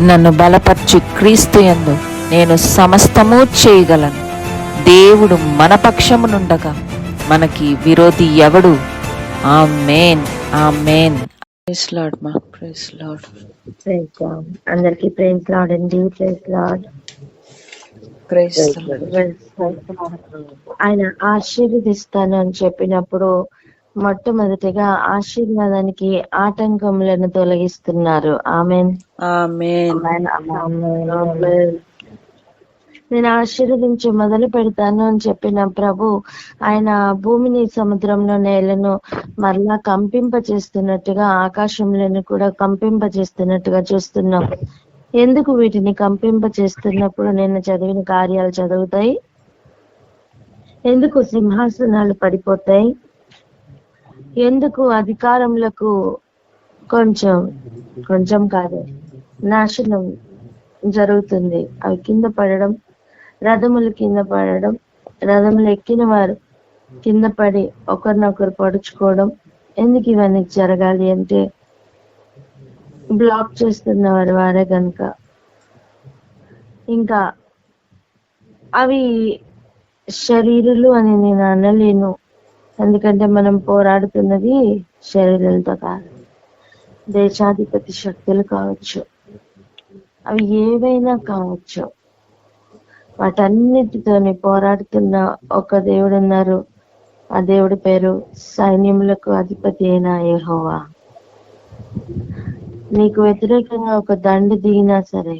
నన్ను బలపర్చు క్రీస్తు యందు నేను సమస్తము చేయగలను. దేవుడు మన పక్షమునుండగా మనకి విరోధి ఎవడు? Amen, amen. ప్రైజ్ లార్డ్ మా, ప్రైజ్ లార్డ్. అందరికి ప్రైజ్ లార్డ్ అండి. Praise Lord. ఆయన ఆశీర్వదిస్తాను అని చెప్పినప్పుడు మొట్టమొదటిగా ఆశీర్వాదానికి ఆటంకములను తొలగిస్తున్నారు. ఆమేన్, ఆమేన్. నేను ఆశీర్వదించి మొదలు పెడతాను అని చెప్పిన ప్రభు ఆయన భూమిని, సముద్రంలో, నేలను మరలా కంపింప చేస్తున్నట్టుగా, ఆకాశంలను కూడా కంపింప చేస్తున్నట్టుగా చూస్తున్నాం. ఎందుకు వీటిని కంపింప చేస్తున్నప్పుడు నేను చదివిన కార్యాలు చదువుతాయి? ఎందుకు సింహాసనాలు పడిపోతాయి? ఎందుకు అధికారములకు కొంచెం కాదు నాశనం జరుగుతుంది? అవి కింద పడడం, రథములు కింద పడడం, రథములు ఎక్కిన వారు కింద పడి ఒకరినొకరు పడుచుకోవడం. ఎందుకు ఇవన్నీ జరగాలి అంటే బ్లాక్ చేస్తున్నవారు వారే కనుక. ఇంకా అవి శరీరులు అని నేను అనలేను, ఎందుకంటే మనం పోరాడుతున్నది శరీరాలతో కాదు, దేశాధిపతి శక్తులు కావచ్చు, అవి ఏవైనా కావచ్చు. వాటన్నిటితోని పోరాడుతున్న ఒక దేవుడు ఉన్నారు. ఆ దేవుడి పేరు సైన్యములకు అధిపతి అయిన యెహోవా. నీకు వ్యతిరేకంగా ఒక దండు దిగినా సరే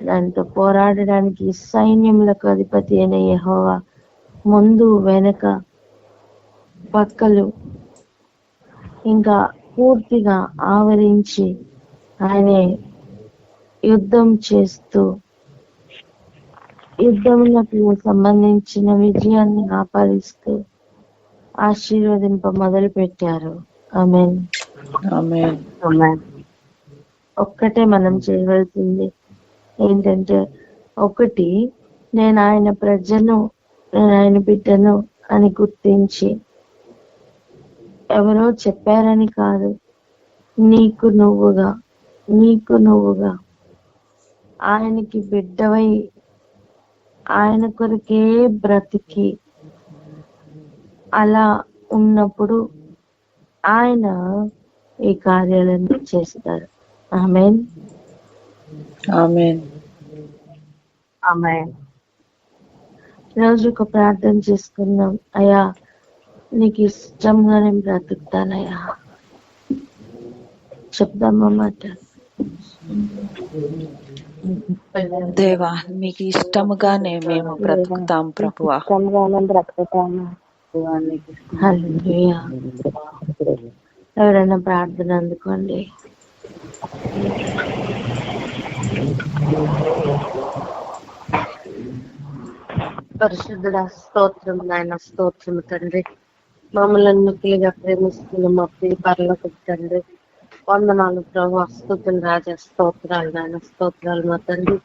దాంతో పోరాడడానికి సైన్యములకు అధిపతి అయిన యెహోవా ముందు, వెనక, పక్కలు ఇంకా పూర్తిగా ఆవరించి ఆయనే యుద్ధం చేస్తూ యుద్ధములకు సంబంధించిన విజయాన్ని ఆపాదిస్తూ ఆశీర్వదింప మొదలు పెట్టారు. ఆమేన్, ఆమేన్. ఒక్కటే మనం చేయవలసింది ఏంటంటే, ఒకటి, నేను ఆయన ప్రజను, నేను ఆయన బిడ్డను అని గుర్తించి, ఎవరో చెప్పారని కాదు, నీకు నువ్వుగా ఆయనకి బిడ్డవై ఆయన కొరకే బ్రతికి అలా ఉన్నప్పుడు ఆయన ఈ కార్యాలను చేస్తారు. ఆమేన్, ఆమేన్. ఆమేన్. రోజు ఒక ప్రార్థన చేసుకుందాం. అయ్యా, నీకు ఇష్టంగా నేను బ్రతుకుతానయ్యా. చెప్దామా మాట? దేవా, మీకు ఇష్టముగానే మేము బ్రతుకుతాం ప్రభువా. హల్లెలూయా. ఎవరైనా ప్రార్థన అందుకోండి. పరిశుద్ధుడా, స్తోత్రం నాయన, స్తోత్రం తండ్రి. మమ్మల్ని మిక్కిలిగా ప్రేమిస్తున్న మా ప్రియ పరలోకపు తండ్రి, వందనాలు ప్రభు. స్తుతులు రాజా, స్తోత్రాలు నాయన, స్తోత్రాలు మా తండ్రి.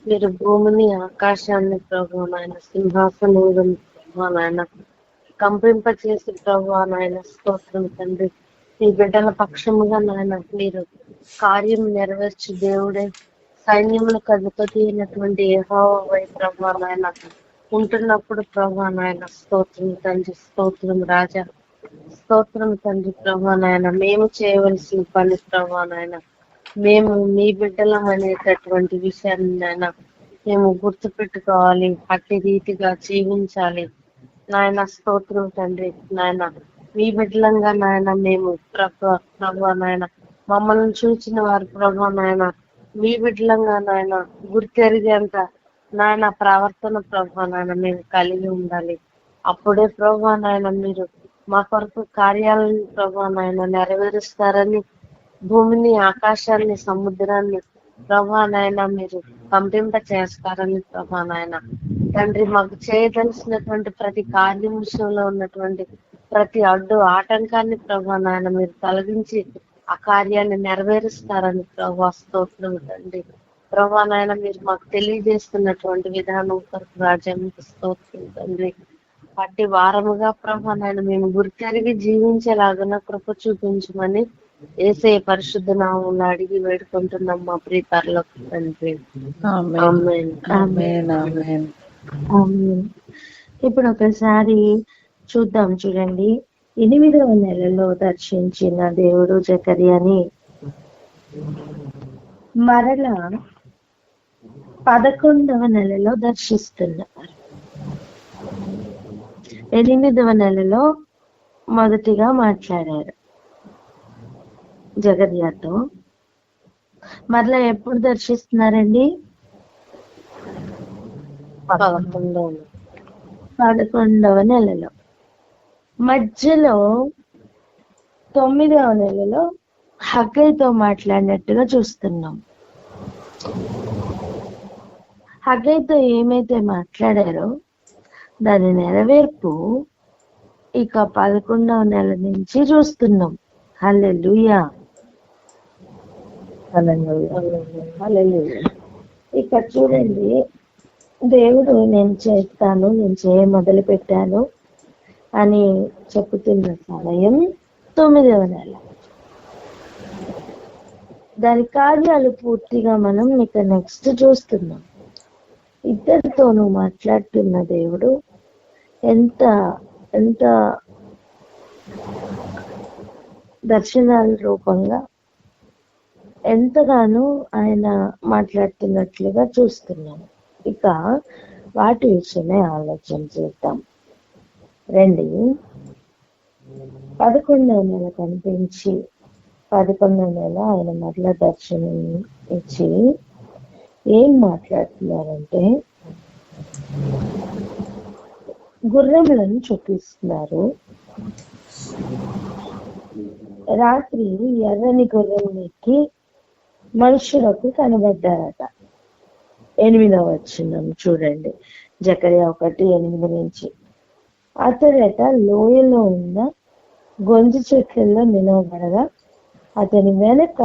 మీరు భూమిని, ఆకాశాన్ని ప్రభు నాయన, సింహాసనం నాయన కంపింప చేసి ప్రభు నాయన, స్తోత్రం తండ్రి. ఈ బిడ్డల పక్షముగా నాయన మీరు కార్యం నెరవేర్చి దేవుడే, సైన్యములకు అధిపతి అయినటువంటి యెహోవా ప్రభు నాయన ఉంటున్నప్పుడు ప్రభు నాయన, స్తోత్రం తండ్రి, స్తోత్రం రాజా, స్తోత్రం తండ్రి. ప్రభు నాయన మేము చేయవలసిన పని ప్రభు నాయన, మేము మీ బిడ్డలం అనేటటువంటి విషయాన్ని నాయన మేము గుర్తు పెట్టుకోవాలి, అట్టి రీతిగా జీవించాలి నాయన. స్తోత్రం తండ్రి. నాయన మీ బిడ్డలంగా నాయన మేము ప్రభు నాయన మమ్మల్ని చూచిన వారు ప్రభు నాయన మీ బిడ్డలంగా నాయన గుర్తెరిగేంత నాయన ప్రవర్తన ప్రభు నాయన మేము కలిగి ఉండాలి. అప్పుడే ప్రభు నాయన మీరు మా కొరకు కార్యాలను ప్రభు నాయన నెరవేరుస్తారని, భూమిని, ఆకాశాన్ని, సముద్రాన్ని ప్రభా నాయన మీరు కంపింప చేస్తారని ప్రభా నాయన తండ్రి, మాకు చేయదలిసినటువంటి ప్రతి కార్యం విషయంలో ఉన్నటువంటి ప్రతి అడ్డు ఆటంకాన్ని ప్రభా నాయన మీరు తొలగించి ఆ కార్యాన్ని నెరవేరుస్తారని ప్రభా, స్తోత్రం తండ్రి. ప్రభా నాయన మీరు మాకు తెలియజేస్తున్నటువంటి విధానం కొరకు రాజ్యానికి స్తోత్రం తండ్రి. అట్టి వారముగా ప్రభా నాయన మేము గుర్తెరిగి జీవించేలాగా కృప చూపించమని ఏసే పరిశుద్ధ నామంలో అడిగి వేడుకుంటున్నాం మా ప్రియ పరలోక తండ్రి. ఆమేన్. ఆమేన్. ఆమేన్. ఆమేన్. ఆమేన్. ఇప్పుడు ఒకసారి చూద్దాం. చూడండి, 8వ నెలలో దర్శించిన దేవుడు జకర్యాని మరలా 11వ నెలలో దర్శిస్తున్నారు. 8వ నెలలో మొదటిగా మాట్లాడారు జకర్యాతో. మరలా ఎప్పుడు దర్శిస్తున్నారండి? 11వ నెలలో. మధ్యలో 9వ నెలలో హగ్గయితో మాట్లాడినట్టుగా చూస్తున్నాం. హగ్గయితో ఏమైతే మాట్లాడారో దాని నెరవేర్పు ఇక 11వ నెల నుంచి చూస్తున్నాం. హల్లెలూయా. ఇక చూడండి, దేవుడు నేను చేస్తాను, నేను మొదలు పెట్టాను అని చెప్పుతున్న సమయం 9వ నెల. దాని కార్యాలు పూర్తిగా మనం ఇక నెక్స్ట్ చూస్తున్నాం. ఇద్దరితోనూ మాట్లాడుతున్న దేవుడు ఎంత ఎంత దర్శనాల రూపంగా ఎంతగానో ఆయన మాట్లాడుతున్నట్లుగా చూస్తున్నాము. ఇక వాటి విషయమే ఆలోచన చేద్దాం రండి. 11వ నెల కనిపించి 11వ నెల ఆయన మరలా దర్శనం ఇచ్చి ఏం మాట్లాడుతున్నారంటే గుర్రములను చూపిస్తున్నారు. రాత్రి ఎర్రని గుర్రం ఎక్కి మనుషులకు కనబడ్డారట. 8వ వచనం చూడండి, జకర్యా 1:8 నుంచి. అతడట లోయలో ఉన్న గొంజి చెట్లలో నిలవబడగా అతని వెనక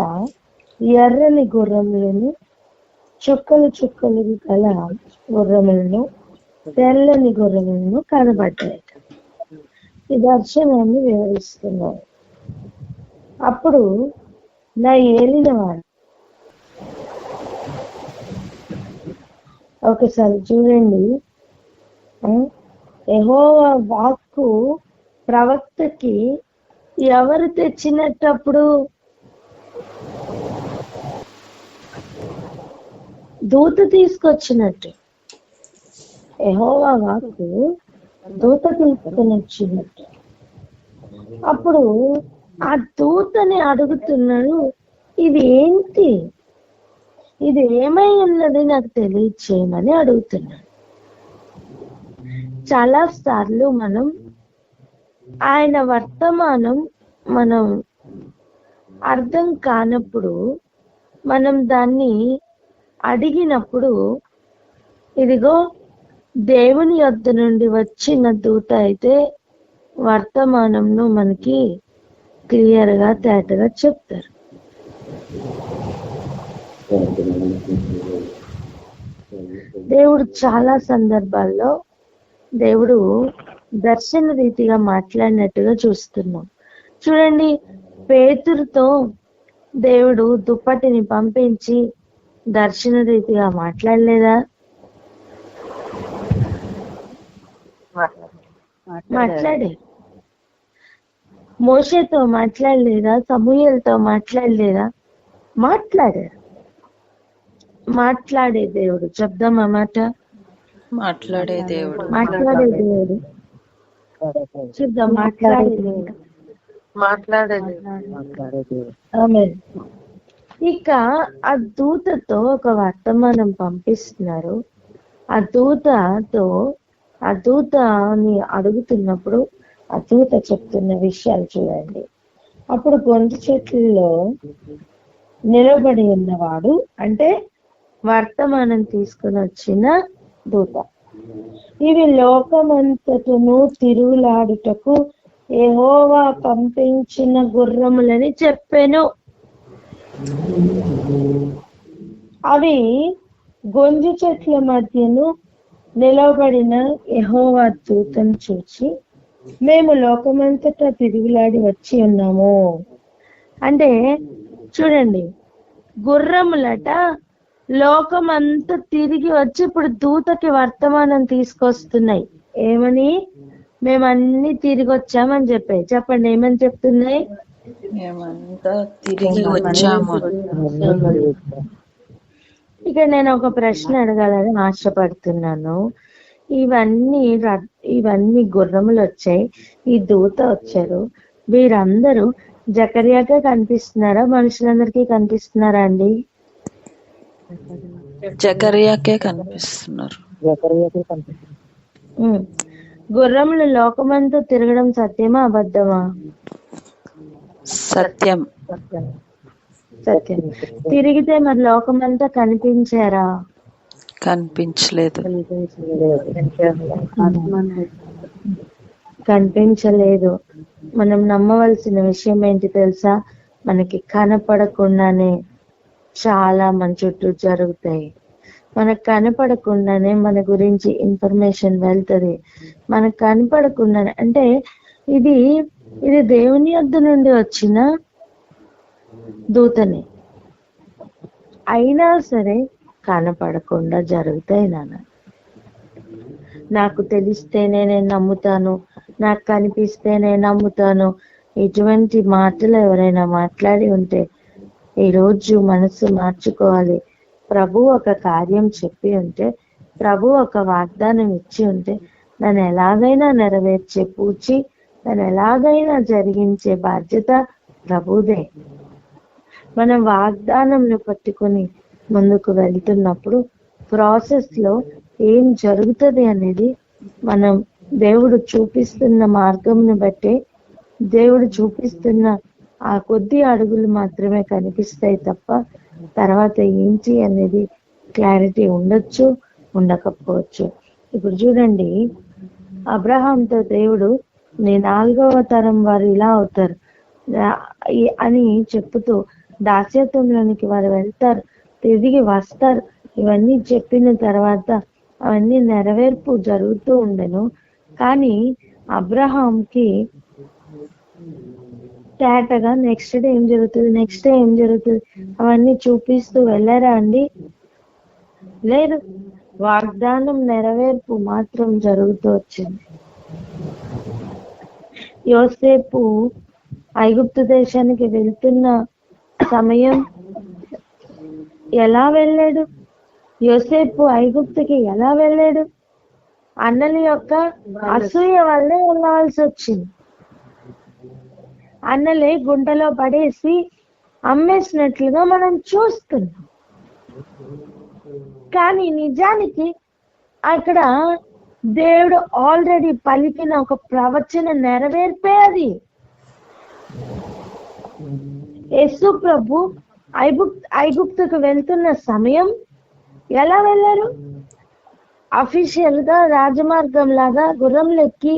ఎర్రని గుర్రములను, చుక్కలు చుక్కలు గల గుర్రములను, తెల్లని గుర్రములను కనబడ్డాయి. ఈ దర్శనాన్ని వివరిస్తున్నారు. అప్పుడు నా ఏలినవాడు, ఒకసారి చూడండి, యెహోవా వాక్కు ప్రవక్తకి ఎవరు తెచ్చినప్పుడు? దూత తీసుకొచ్చినట్టు. యెహోవా వాక్కు దూత తీసుకొని వచ్చినట్టు. అప్పుడు ఆ దూతని అడుగుతున్నాడు, ఇది ఏంటి, ఇది ఏమై ఉన్నది నాకు తెలియచేయమని అడుగుతున్నాడు. చాలా సార్లు మనం ఆయన వర్తమానం మనం అర్థం కానప్పుడు మనం దాన్ని అడిగినప్పుడు, ఇదిగో దేవుని యొద్ద నుండి వచ్చిన దూత అయితే వర్తమానంను మనకి క్లియర్ గా తేటగా చెప్తారు. దేవుడు చాలా సందర్భాల్లో దేవుడు దర్శన రీతిగా మాట్లాడినట్టుగా చూస్తున్నాం. చూడండి, పేతురుతో దేవుడు దుప్పటిని పంపించి దర్శన రీతిగా మాట్లాడలేదా? మాట్లాడారు. మోషేతో మాట్లాడలేదా? సమూయేలుతో మాట్లాడలేదా? మాట్లాడారు. మాట్లాడే దేవుడు. చెప్దామా మాట? మాట్లాడే దేవుడు. మాట్లాడే దేవుడు. చూద్దాం, మాట్లాడే దేవుడు. ఆమేన్. ఇక ఆ దూతతో ఒక వర్తమానం పంపిస్తున్నారు. ఆ దూతని అడుగుతున్నప్పుడు ఆ దూత చెప్తున్న విషయాలు చూడండి. అప్పుడు గొంతు చెట్లలో నిలబడి ఉన్నవాడు, అంటే వర్తమానం తీసుకుని వచ్చిన దూత, ఇవి లోకమంతటను తిరుగులాడుటకు యెహోవా పంపించిన గుర్రములని చెప్పెను. అవి గొంజు చెట్ల మధ్యను నిలబడిన యెహోవా దూతను చూచి, మేము లోకమంతటా తిరుగులాడి వచ్చి ఉన్నాము. అంటే చూడండి, గుర్రములట లోకమంతా తిరిగి వచ్చి ఇప్పుడు దూతకి వర్తమానం తీసుకొస్తున్నాయి. ఏమని? మేమన్నీ తిరిగి వచ్చామని చెప్పాయి. చెప్పండి, ఏమని చెప్తున్నాయి? మేమంతా తిరిగి వచ్చాము. ఇక నేను ఒక ప్రశ్న అడగాలని ఆశపడుతున్నాను. ఇవన్నీ గుర్రములు వచ్చాయి, ఈ దూత వచ్చారు, వీరందరూ జకర్యాకే కనిపిస్తున్నారా, మనుషులందరికీ కనిపిస్తున్నారా అండి? జకర్యాకే కనిపిస్తున్నారు. గుర్రములు లోకమంతా తిరగడం సత్యమా అబద్ధమా? సత్యం. సత్యం. తిరిగితే మరి లోకమంతా కనిపించారా? కనిపించలేదు. కనిపించలేదు. మనం నమ్మవలసిన విషయం ఏంటి తెలుసా? మనకి కనపడకుండానే చాలా మన చుట్టూ జరుగుతాయి. మనకు కనపడకుండానే మన గురించి ఇన్ఫర్మేషన్ వెళ్తుంది. మనకు కనపడకుండానే, అంటే ఇది దేవుని యొద్ద నుండి వచ్చిన దూతనే అయినా సరే కనపడకుండా జరుగుతాయి. నాకు తెలిస్తేనే నేను నమ్ముతాను, నాకు కనిపిస్తే నేను నమ్ముతాను. ఇటువంటి మాటలు ఎవరైనా మాట్లాడి ఉంటే ఈరోజు మనసు మార్చుకోవాలి. ప్రభు ఒక కార్యం చెప్పి ఉంటే, ప్రభు ఒక వాగ్దానం ఇచ్చి ఉంటే, నన్ను ఎలాగైనా నెరవేర్చే పూచి, నన్ను ఎలాగైనా జరిగించే బాధ్యత ప్రభుదే. మనం వాగ్దానంను పట్టుకొని ముందుకు వెళ్తున్నప్పుడు ప్రాసెస్ లో ఏం జరుగుతుంది అనేది మనం దేవుడు చూపిస్తున్న మార్గంను బట్టి, దేవుడు చూపిస్తున్న ఆ కొద్ది అడుగులు మాత్రమే కనిపిస్తాయి తప్ప తర్వాత ఏంటి అనేది క్లారిటీ ఉండొచ్చు, ఉండకపోవచ్చు. ఇప్పుడు చూడండి, అబ్రహాంతో దేవుడు నీ 4వ తరం వారు ఇలా అవుతారు అని చెప్పుతూ దాస్యత్వంలోనికి వారు వెళ్తారు, తిరిగి వస్తారు, ఇవన్నీ చెప్పిన తర్వాత అవన్నీ నెరవేర్పు జరుగుతూ ఉండెను. కానీ అబ్రహాంకి తేటగా నెక్స్ట్ డే ఏం జరుగుతుంది అవన్నీ చూపిస్తూ వెళ్ళారా అండి? లేదు. వాగ్దానం నెరవేర్పు మాత్రం జరుగుతూ వచ్చింది. యోసేపు ఐగుప్తు దేశానికి వెళ్తున్న సమయం ఎలా వెళ్ళాడు? యోసేపు ఐగుప్తుకి ఎలా వెళ్ళాడు? అన్నల యొక్క అసూయ వల్లే వెళ్ళవలసి వచ్చింది. అన్నలే గుంటలో పడేసి అమ్మేసినట్లుగా మనం చూస్తున్నాం. కానీ నిజానికి అక్కడ దేవుడు ఆల్రెడీ పలికిన ఒక ప్రవచన నెరవేర్పే అది. యేసు ప్రభు ఐగుప్తుకు వెళ్తున్న సమయం ఎలా వెళ్ళారు? అఫీషియల్ గా రాజమార్గం లాగా గుర్రం లెక్కి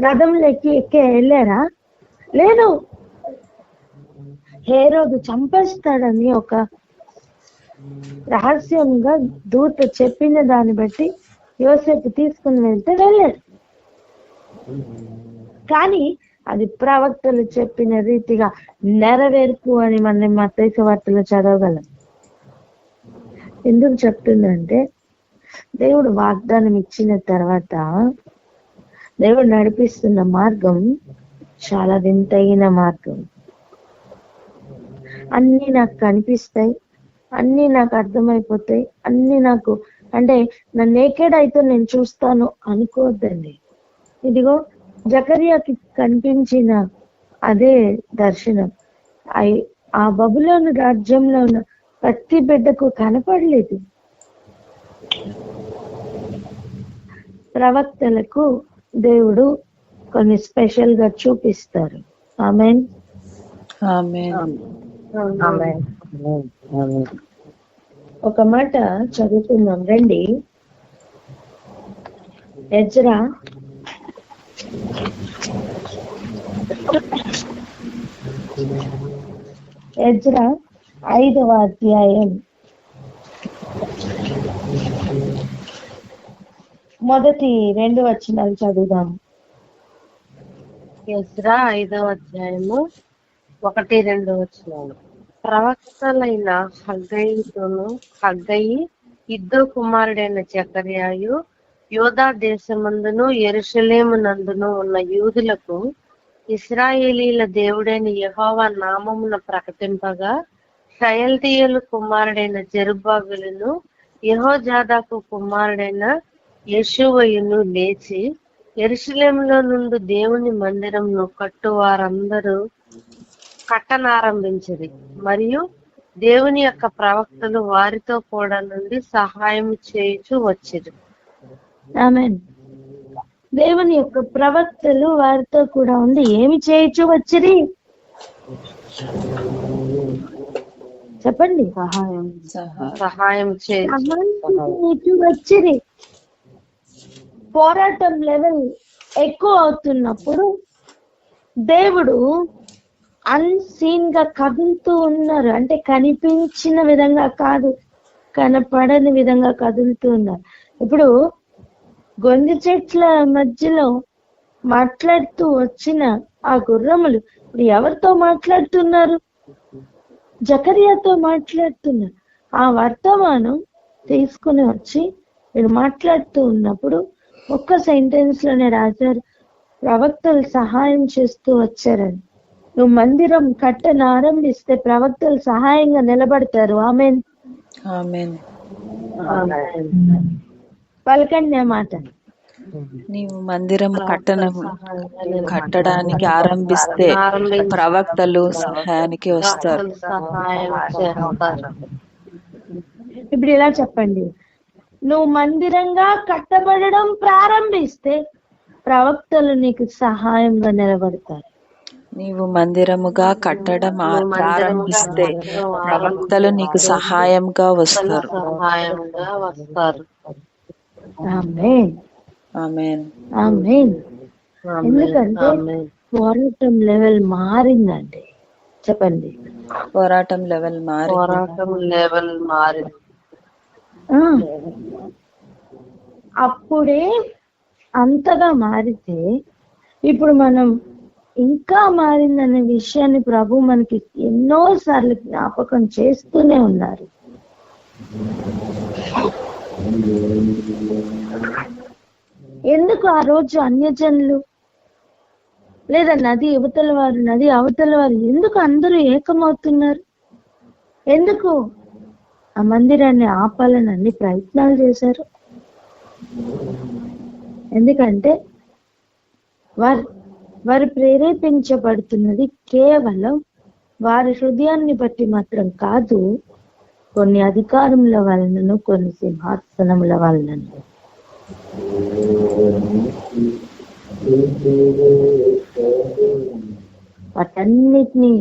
రథం లెక్కి ఎక్కే వెళ్ళారా? లేదు. హేరోదు చంపేస్తాడని ఒక రహస్యంగా దూత చెప్పిన దాన్ని బట్టి యోసేపు తీసుకుని వెళ్తే వెళ్ళాడు. కానీ అది ప్రవక్తలు చెప్పిన రీతిగా నెరవేర్పు అని మనం మత్తయి సువార్తలో చదవగలం. ఎందుకు చెప్తుందంటే, దేవుడు వాగ్దానం ఇచ్చిన తర్వాత దేవుడు నడిపిస్తున్న మార్గం చాలా వింతైన మార్గం. అన్నీ నాకు కనిపిస్తాయి, అన్నీ నాకు అర్థమైపోతాయి, అన్నీ నాకు, అంటే నా నేకెడ్ అయితే నేను చూస్తాను అనుకోవద్దండి. ఇదిగో జకర్యాకి కనిపించిన అదే దర్శనం ఆ బబులోను రాజ్యంలో ఉన్న ప్రతి బిడ్డకు కనపడలేదు. ప్రవక్తలకు దేవుడు కొన్ని స్పెషల్ గా చూపిస్తారు. ఆమేన్. ఒక మాట చదువుతున్నాం రండి. ఎజ్రా 5వ అధ్యాయం మొదటి 2 వచనాలు చదువుదాం. ఎజ్రా 5వ అధ్యాయము 1-2 వచనాలు. ప్రవక్తలైన హగ్గయి, ఇద్దో కుమారుడైన జకర్యాయు, యోధా దేశమందును యెరూషలేము నందును ఉన్న యూదులకు ఇశ్రాయేలీల దేవుడైన యెహోవా నామమున ప్రకటింపగా, షయల్తీయేలు కుమారుడైన జెరుబ్బాబెలును, యెహోజాదాకు కుమారుడైన యేషూవయును లేచి యెరూషలేములో నుండి దేవుని మందిరమును కట్టువారందరూ కట్టనారంభించిరి. మరియు దేవుని యొక్క ప్రవక్తలు వారితో కూడా నుండి సహాయం చేయుచు వచ్చిరి. ఆమేన్. దేవుని యొక్క ప్రవక్తలు వారితో కూడా ఉండి ఏమి చేయొచ్చు వచ్చిరి? చెప్పండి. సహాయం చేయొచ్చు వచ్చిరి. పోరాటం లెవెల్ ఎక్కువ అవుతున్నప్పుడు దేవుడు అన్సీన్ గా కదులుతూ ఉన్నారు. అంటే కనిపించిన విధంగా కాదు, కనపడని విధంగా కదులుతూ ఉన్నారు. ఇప్పుడు గొంజి చెట్ల మధ్యలో మాట్లాడుతూ వచ్చిన ఆ గుర్రములు ఇప్పుడు ఎవరితో మాట్లాడుతున్నారు? జకర్యాతో మాట్లాడుతున్నారు. ఆ వర్తమానం తీసుకుని వచ్చి వీడు మాట్లాడుతూ ఉన్నప్పుడు ఒక్క సెంటెన్స్ లోనే రాశారు, ప్రవక్తలు సహాయం చేస్తూ వచ్చారని. నువ్వు మందిరం కట్టను ఆరంభిస్తే ప్రవక్తలు సహాయంగా నిలబడతారు. ఆమేన్. ఆమేన్. పలకండి ఆ మాట. నీవు మందిరం కట్టడానికి ఆరంభిస్తే ప్రవక్తలు సహాయానికి వస్తారు. ఇప్పుడు ఇలా చెప్పండి, నువ్వు మందిరంగా కట్టబడడం ప్రారంభిస్తే ప్రవక్తలు నీకు సహాయంగా నిలబడతారు. నీవు మందిరముగా కట్టడం ప్రారంభిస్తే ప్రవక్తలు నీకు సహాయంగా వస్తారు. ఆమేన్. ఆమేన్. ఆమేన్. ఎందుకంటే పోరాటం లెవెల్ మారిందండి. చెప్పండి. పోరాటం లెవెల్ మారింది. అప్పుడే అంతగా మారితే ఇప్పుడు మనం ఇంకా మారిందనే విషయాన్ని ప్రభు మనకి ఎన్నోసార్లు జ్ఞాపకం చేస్తూనే ఉన్నారు. ఎందుకు ఆ రోజు అన్యజనులు లేదా నది యువతల వారు నది అవతల వారు ఎందుకు అందరూ ఏకమవుతున్నారు? ఎందుకు ఆ మందిరాన్ని ఆపాలని అన్ని ప్రయత్నాలు చేశారు? ఎందుకంటే వారు ప్రేరేపించబడుతున్నది కేవలం వారి హృదయాన్ని బట్టి మాత్రం కాదు, కొన్ని అధికారముల వలనను కొన్ని సింహాసనముల వలనను. వాటన్నిటిని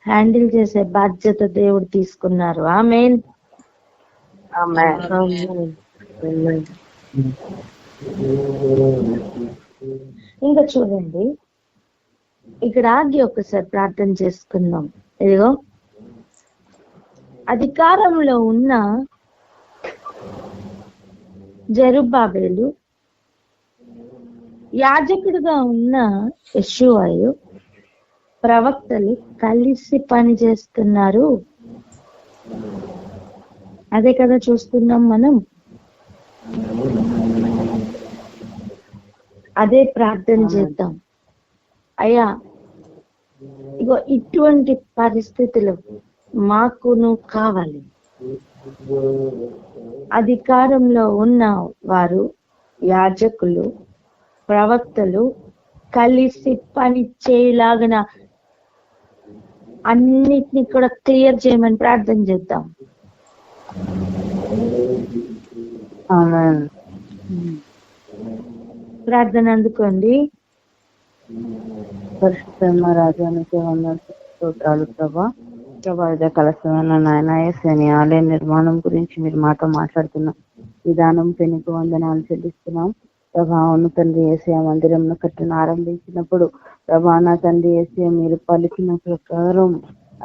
హ్యాండిల్ చేసే బాధ్యత దేవుడు తీసుకున్నారు. ఆమేన్. ఇంకా చూడండి, ఇక్కడ ఆగి ఒకసారి ప్రార్థన చేసుకుందాం. ఇదిగో అధికారంలో ఉన్న జెరుబ్బాబెలు, యాజకుడిగా ఉన్న యెషూవయు, ప్రవక్తలు కలిసి పని చేస్తున్నారు. అదే కదా చూస్తున్నాం మనం. అదే ప్రార్థన చేద్దాం. అయ్యా, ఇగో ఇటువంటి పరిస్థితులు మాకును కావాలి. అధికారంలో ఉన్న వారు, యాజకులు, ప్రవక్తలు కలిసి పని చేయలాగిన అన్నిటిని కూడా క్లియర్ చేయమని ప్రార్థన చేద్దాం. ప్రార్థన అందుకోండి. పరిశుద్ధ రాజానికి స్తోత్రాలు ప్రభా. ఇదే కలసమైన నాయన యేసయ్య ఆలయ నిర్మాణం గురించి మీరు మాతో మాట్లాడుతున్నాం. విధానం పెనుకు వందనాలు చెల్లిస్తున్నాం ప్రభా. అవును తండ్రి, యేసయ్య మందిరంను కట్టను ఆరంభించినప్పుడు ప్రభా నా తండ్రి యేసయ్య మీరు పలికిన ప్రకారం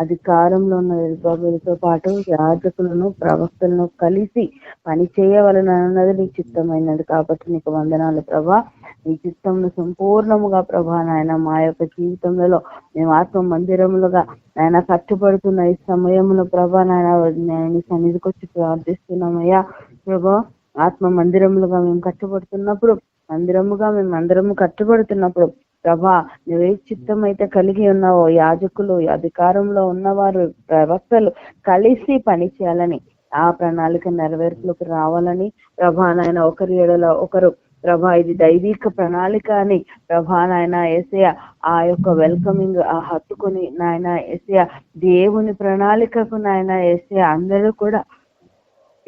అధికారంలో ఉన్న యెరుబ్బయలుతో పాటు యాజకులను ప్రవక్తలను కలిసి పని చేయవలనన్నది నీ చిత్తమైనది. కాబట్టి నీకు వందనాలు ప్రభా. నీ చిత్తంను సంపూర్ణముగా ప్రభా నాయన మా యొక్క జీవితంలో మేము ఆత్మ మందిరములుగా నాయన కట్టుబడుతున్న ఈ సమయంలో ప్రభా నాయన నీ సన్నిధికి వచ్చి ప్రార్థిస్తున్నామయ్యా. ప్రభా ఆత్మ మందిరములుగా మేము కట్టుబడుతున్నప్పుడు మేము అందరము కట్టుబడుతున్నప్పుడు ప్రభా నువ్వే చిత్తం అయితే కలిగి ఉన్నావో యాజకులు, అధికారంలో ఉన్నవారు, ప్రవక్తలు కలిసి పని చేయాలని, ఆ ప్రణాళిక నెరవేర్పులోకి రావాలని ప్రభా నాయన ఒకరి ఎడల ఒకరు ప్రభా ఇది దైవిక ప్రణాళిక అని ప్రభా నాయన యేసయ్య ఆ యొక్క వెల్కమింగ్ హత్తుకుని నాయన యేసయ్య దేవుని ప్రణాళికకు నాయన యేసయ్య అందరూ కూడా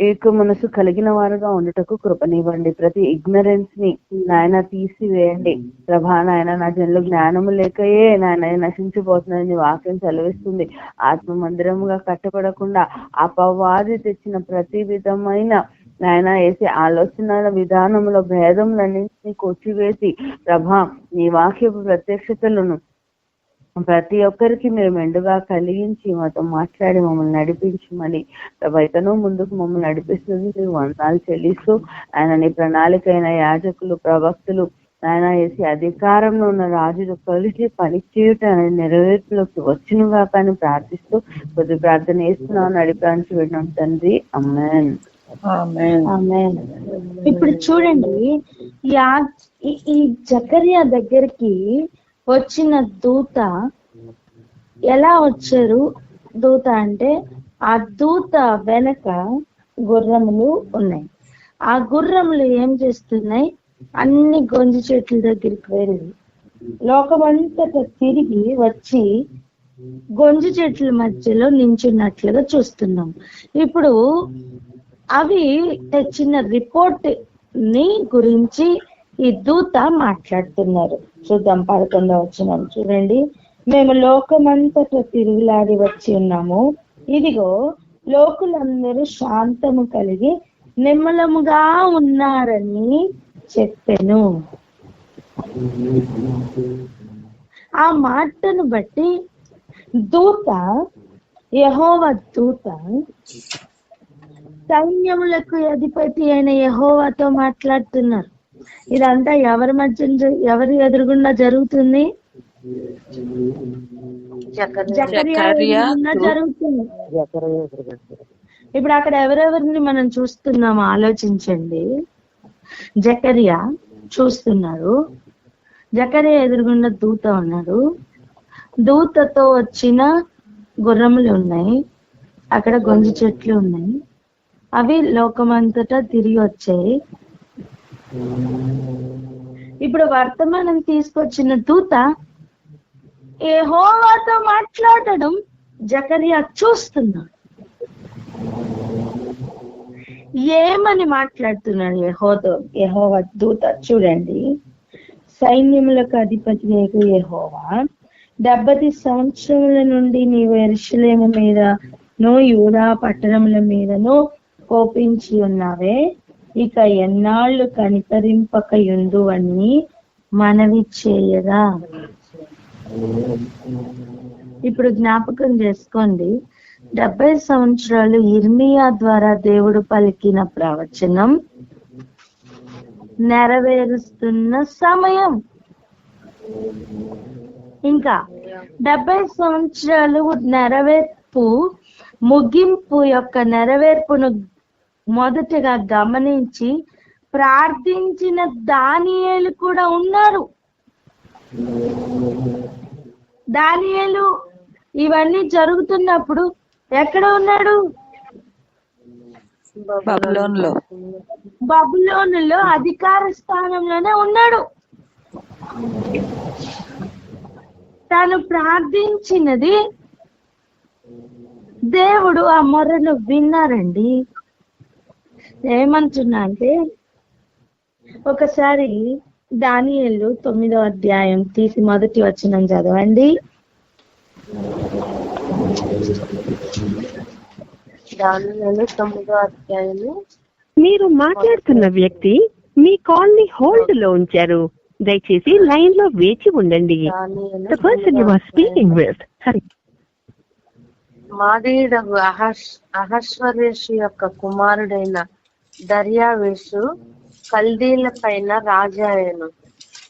ఏక మనసు కలిగిన వారుగా ఉండటకు కృపనివ్వండి. ప్రతి ఇగ్నరెన్స్ ని నాయన తీసివేయండి ప్రభా నాయన. నా జనులు జ్ఞానము లేకయే నాయన నశించిపోతుందని వాక్యం సెలవిస్తుంది. ఆత్మ మందిరముగా కట్టబడకుండా అపవాది తెచ్చిన ప్రతి విధమైన నాయన వేసి ఆలోచనల విధానంలో భేదములన్నింటినీ కొచ్చివేసి ప్రభా నీ వాక్యపు ప్రత్యక్షతలను ప్రతి ఒక్కరికి మీరు మెండుగా కలిగించి మాతో మాట్లాడి మమ్మల్ని నడిపించమని ప్రభైతను ముందుకు మమ్మల్ని నడిపిస్తుంది నీకు వందనాలు చెల్లిస్తూ ఆయన నీ ప్రణాళిక అయిన యాజకులు, ప్రవక్తలు ఆయన వేసి అధికారంలో ఉన్న రాజులు కలిసి పనిచేయట నెరవేర్పులోకి వచ్చినగా కానీ ప్రార్థిస్తూ కొద్ది ప్రార్థన చేస్తున్నావు నడిపించి విన్నాం తండ్రి. ఆమేన్. ఆమేన్. ఇప్పుడు చూడండి, ఈ జకర్యా దగ్గరికి వచ్చిన దూత ఎలా వచ్చారు? దూత అంటే ఆ దూత వెనక గుర్రములు ఉన్నాయి. ఆ గుర్రములు ఏం చేస్తున్నాయి? అన్ని గొంజి చెట్ల దగ్గరికి వెళ్ళి లోకమంతటా తిరిగి వచ్చి గొంజి చెట్ల మధ్యలో నించున్నట్లుగా చూస్తున్నాం. ఇప్పుడు అవి తెచ్చిన రిపోర్ట్ ని గురించి ఈ దూత మాట్లాడుతున్నారు. చూద్దాం 11వ వచనం చూడండి. మేము లోకమంతటా తిరుగులాడి వచ్చి ఉన్నాము, ఇదిగో లోకులందరూ శాంతము కలిగి నిమ్మలముగా ఉన్నారని చెప్పెను. ఆ మాటను బట్టి దూత, యెహోవా దూత సైన్యములకు అధిపతి అయిన యెహోవాతో మాట్లాడుతున్నారు. ఇదంతా ఎవరి మధ్య, ఎవరి ఎదురుగుండా జరుగుతుంది? జకర్యా జరుగుతుంది. ఇప్పుడు అక్కడ ఎవరెవరిని మనం చూస్తున్నాము ఆలోచించండి. జకర్యా చూస్తున్నారు, జకర్యా ఎదురుగుండా దూత ఉన్నాడు, దూతతో వచ్చిన గుర్రములు ఉన్నాయి, అక్కడ గొంజి చెట్లు ఉన్నాయి, అవి లోకమంతటా తిరిగి వచ్చాయి. ఇప్పుడు వర్తమానం తీసుకొచ్చిన దూత యెహోవాతో మాట్లాడడం జకర్యా చూస్తున్నాడు. ఏమని మాట్లాడుతున్నాడు యెహోవా దూత? చూడండి, సైన్యములకు అధిపతి యెహోవా 70 సంవత్సరముల నుండి నీవు యెరూషలేము మీదను యూదా పట్టణముల మీదను కోపించి ఉన్నావే, ఇక ఎన్నాళ్ళు కనికరింపకయుందు అని మనవి చేయగా. ఇప్పుడు జ్ఞాపకం చేసుకోండి, 70 సంవత్సరాలు ఇర్మియా ద్వారా దేవుడు పలికిన ప్రవచనం నెరవేరుస్తున్న సమయం. ఇంకా 70 సంవత్సరాలు నెరవేర్పు, ముగింపు యొక్క నెరవేర్పును మొదటగా గమనించి ప్రార్థించిన దానియేలు కూడా ఉన్నారు. దానియేలు ఇవన్నీ ఎక్కడ ఉన్నాడు? బబులోనులో అధికార స్థానంలోనే ఉన్నాడు. తాను ప్రార్థించినది దేవుడు ఆ మొర్రను విన్నారండి. ఏమంటున్నా అంటే, ఒకసారి దానియేలు 9వ అధ్యాయం తీసి మొదటి వచనం చదవండి. దానియేలు 9వ అధ్యాయము. మీరు మాట్లాడుతున్న వ్యక్తి మీ కాల్ ని హోల్డ్ లో ఉంచారు, దయచేసి లైన్ లో వేచి ఉండండి. The person you are speaking with. మాదీయుడగు అహశ్వరేషు యొక్క కుమారుడైన దర్యావేషు కల్దీల పైన రాజాయను.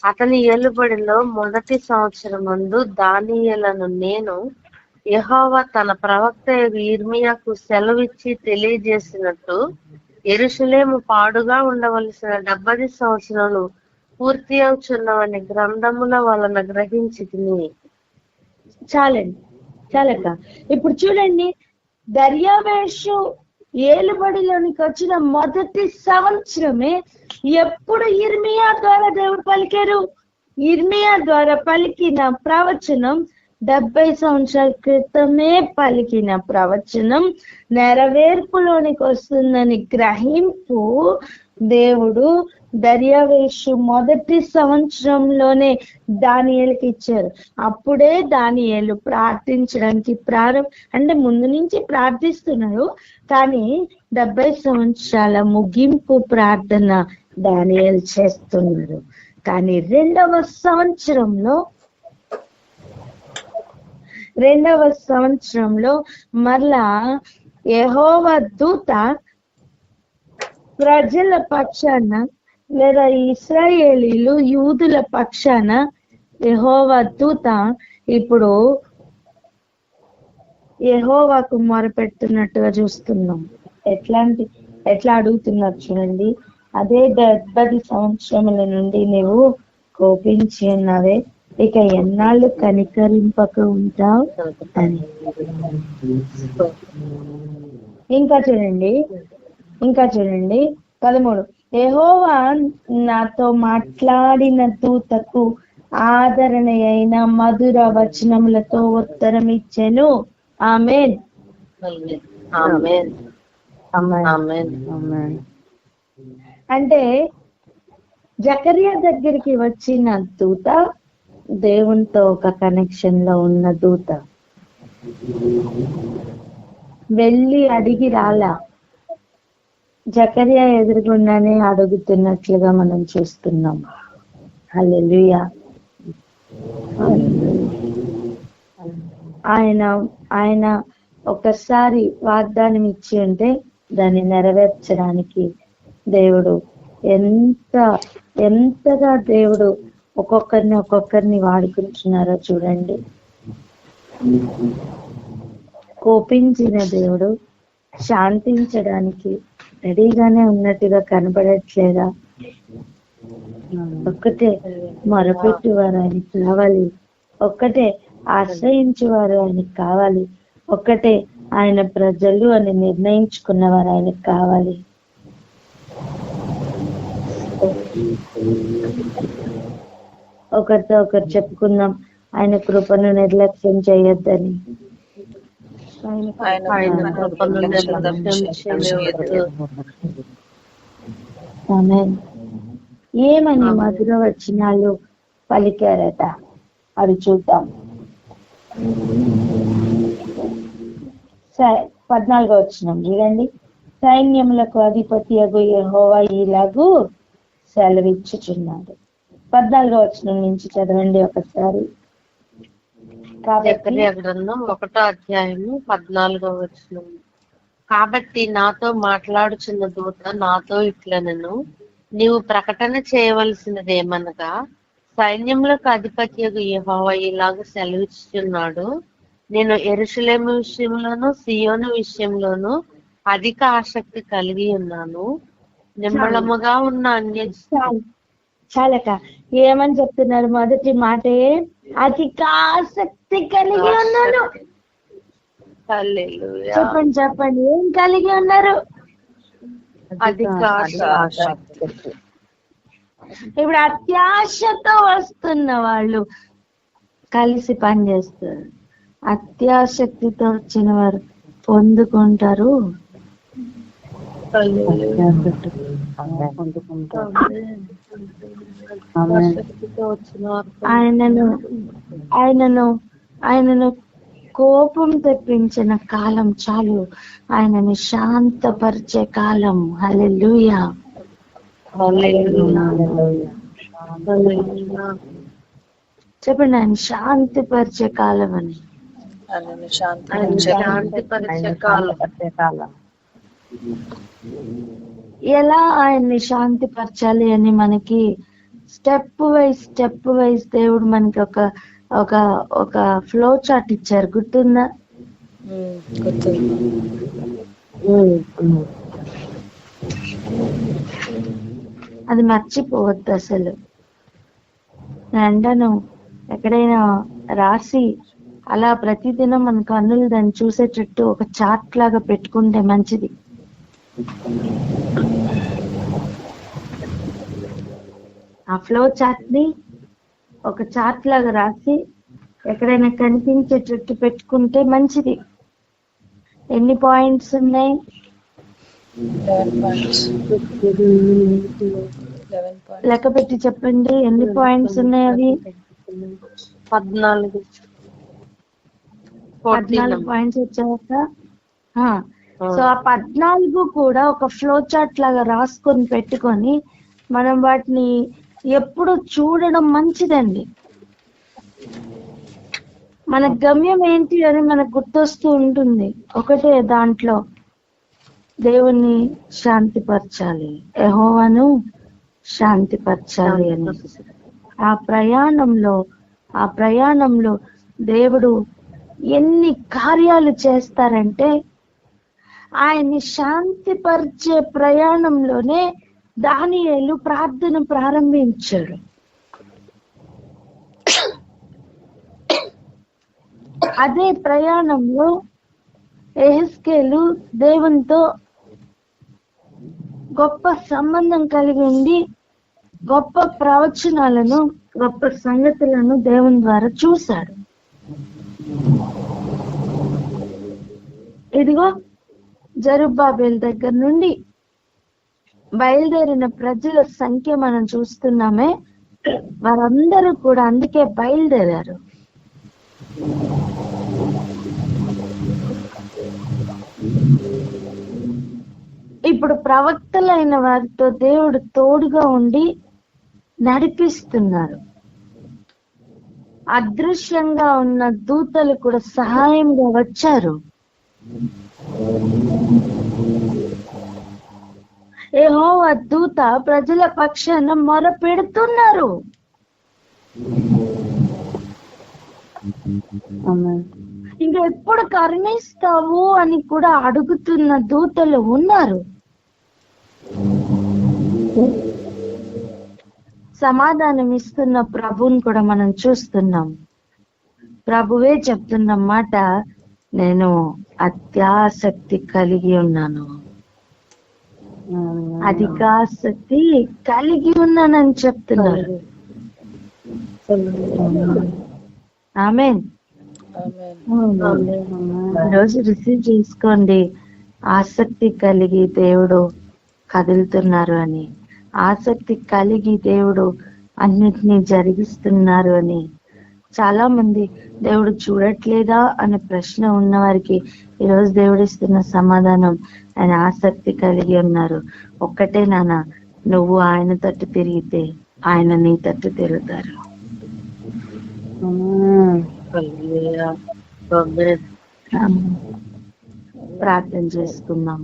అతని ఏలుబడిలో మొదటి సంవత్సరమందు దానియేలును నేను యెహోవా తన ప్రవక్త యిర్మీయాకు సెలవిచ్చి తెలియజేసినట్టు యెరూషలేము పాడుగా ఉండవలసిన 70 సంవత్సరాలు పూర్తి అవుచున్నవని గ్రంథముల వలన గ్రహించితిని. చాలండి, చాలక. ఇప్పుడు చూడండి, దర్యావేషు ఏలుబడిలోనికి వచ్చిన మొదటి సంవత్సరమే ఎప్పుడు ఇర్మియా ద్వారా దేవుడు పలికారు. ఇర్మియా ద్వారా పలికిన ప్రవచనం 70 సంవత్సరాల క్రితమే పలికిన ప్రవచనం నెరవేర్పులోనికి వస్తుందని గ్రహింపు దేవుడు దర్యావేషు మొదటి సంవత్సరంలోనే దానియేలుకి ఇచ్చారు. అప్పుడే దానియేలు ప్రార్థించడానికి అంటే ముందు నుంచి ప్రార్థిస్తున్నారు, కానీ 70 సంవత్సరాల ముగింపు ప్రార్థన దానియేలు చేస్తున్నారు. కానీ రెండవ సంవత్సరంలో మరలా యెహోవా దూత ప్రజల పక్షాన లేదా ఇశ్రాయేలీలు యూదుల పక్షాన యెహోవా దూత ఇప్పుడు యెహోవాకు మొరపెడుతున్నట్టుగా చూస్తున్నాం. ఎట్లా అడుగుతున్నారు చూడండి. అదే 70 సంవత్సరముల నుండి నువ్వు కోపించి ఉన్నావే, ఇక ఎన్నాళ్ళు కనికరింపక ఉంటావు అని. ఇంకా చూడండి 13. యెహోవా నాతో మాట్లాడిన దూతకు ఆదరణ అయిన మధుర వచనములతో ఉత్తరం ఇచ్చెను. ఆమేన్. ఆమేన్. ఆమేన్. ఆమేన్. అంటే జకరియా దగ్గరికి వచ్చిన దూత దేవునితో ఒక కనెక్షన్ లో ఉన్న దూత, వెళ్ళి అడిగి రాలా, జకరియా ఎదురుగుండానే అడుగుతున్నట్లుగా మనం చూస్తున్నాం. హల్లెలూయా. ఆయన ఒకసారి వాగ్దానం ఇచ్చి ఉంటే దాన్ని నెరవేర్చడానికి దేవుడు ఎంతగా దేవుడు ఒక్కొక్కరిని వాడుకుంటున్నారో చూడండి. కోపించిన దేవుడు శాంతించడానికి రెడీగానే ఉన్నట్టుగా కనబడట్లేదా? ఒక్కటే మొరపెట్టువారు ఆయనకి కావాలి, ఒక్కటే ఆశ్రయించేవారు ఆయనకి కావాలి, ఒక్కటే ఆయన ప్రజలు అని నిర్ణయించుకున్నవారు ఆయనకి కావాలి. ఒకరితో ఒకరు చెప్పుకుందాం, ఆయన కృపను నిర్లక్ష్యం చేయొద్దని. ఏమని మధుర వచనాలు పలికారట అది చూద్దాం. 14వ వచనం చూడండి. సైన్యములకు అధిపతియగు యెహోవా ఇలాగూ సెలవిచ్చుచున్నాడు. 14వ వచనం నుంచి చదవండి ఒకసారి. జకరియా గ్రంథం 1వ అధ్యాయము 14వ వచనం. కాబట్టి నాతో మాట్లాడుచున్న దూత నాతో ఇట్లనెను, నీవు ప్రకటన చేయవలసినదేమనగా, సైన్యములకు అధిపతియగు యెహోవా ఇలాగ సెలవిచ్చుచున్నాడు, నేను యెరూషలేము విషయంలోను సియోను విషయంలోను అధిక ఆసక్తి కలిగి ఉన్నాను. నిమ్మళముగా ఉన్న చాలక ఏమని చెప్తున్నారు? మొదటి మాటే అధిక ఆసక్తి కలిగి ఉన్నాను. చెప్పండి ఏం కలిగి ఉన్నారు? అధిక ఆసక్తి. ఇప్పుడు అత్యాశతో వస్తున్న వాళ్ళు కలిసి పనిచేస్తారు. అత్యాశక్తితో వచ్చిన వారు పొందుకుంటారు. ఆయనను కోపం తెప్పించిన కాలం చాలు, ఆయనని శాంతపరిచే కాలం. హల్లెలూయా. చెప్పండి, ఆయన శాంతిపరిచే కాలం అని. ఆయన శాంతిపరిచే కాలం. కాలం. ఎలా ఆయన్ని శాంతిపరచాలి అని మనకి స్టెప్ వైజ్ దేవుడు మనకి ఒక ఫ్లో చార్ట్ ఇచ్చారు, గుర్తుందా? అది మర్చిపోవద్దు అసలు. అంటాను ఎక్కడైనా రాసి అలా ప్రతిదినం మన కన్నులు దాన్ని చూసేటట్టు ఒక చార్ట్ లాగా పెట్టుకుంటే మంచిది. ఆ ఫ్లో చార్ట్ ని ఒక చార్ట్ లాగా రాసి ఎక్కడైనా కనిపించేటట్టు పెట్టుకుంటే మంచిది. ఎన్ని పాయింట్స్ ఉన్నాయి? 11 లెక్క పెట్టి చెప్పండి, ఎన్ని పాయింట్స్ ఉన్నాయి? అవి 14 పాయింట్స్ వచ్చాక సో ఆ 14 కూడా ఒక ఫ్లో చార్ట్ లాగా రాసుకొని పెట్టుకొని మనం వాటిని ఎప్పుడు చూడడం మంచిదండి. మన గమ్యం ఏంటి అని మనకు గుర్తొస్తూ ఉంటుంది. ఒకటే దాంట్లో దేవుణ్ణి శాంతిపరచాలి, యెహోవాను శాంతిపరచాలి అని. ఆ ప్రయాణంలో దేవుడు ఎన్ని కార్యాలు చేస్తారంటే ఆయన్ని శాంతిపరిచే ప్రయాణంలోనే దానియేలు ప్రార్థన ప్రారంభించాడు. అదే ప్రయాణంలో యెహెజ్కేలు దేవునితో గొప్ప సంబంధం కలిగి ఉండి గొప్ప ప్రవచనాలను, గొప్ప సంగతులను దేవుని ద్వారా చూశాడు. ఇదిగో జెరుబ్బాబెలు దగ్గర నుండి బయలుదేరిన ప్రజల సంఖ్య మనం చూస్తున్నామే, వారందరూ కూడా అందుకే బయలుదేరారు. ఇప్పుడు ప్రవక్తలైన వారితో దేవుడు తోడుగా ఉండి నడిపిస్తున్నారు. అదృశ్యంగా ఉన్న దూతలు కూడా సహాయంగా వచ్చారు. యెహోవా దూత ప్రజల పక్షాన మొర పెడుతున్నారు. ఇంకా ఎప్పుడు కరుణిస్తావు అని కూడా అడుగుతున్న దూతలు ఉన్నారు. సమాధానం ఇస్తున్న ప్రభువుని కూడా మనం చూస్తున్నాం. ప్రభువే చెప్తున్న మాట, నేను అత్యాసక్తి కలిగి ఉన్నాను, అధికాసక్తి కలిగి ఉన్నానని చెప్తున్నారు. ఆమేన్. రోజు రిసీవ్ చేసుకోండి, ఆసక్తి కలిగి దేవుడు కదులుతున్నారు అని, ఆసక్తి కలిగి దేవుడు అన్నిటినీ జరిగిస్తున్నారు అని. చాలా మంది దేవుడు చూడట్లేదా అనే ప్రశ్న ఉన్న వారికి ఈరోజు దేవుడు ఇస్తున్న సమాధానం, ఆయన ఆసక్తి కలిగి ఉన్నారు. ఒక్కటే నాన్న, నువ్వు ఆయన తట్టు తిరిగితే ఆయన నీ తట్టు తిరుగుతారు. ప్రార్థన చేసుకుందాం.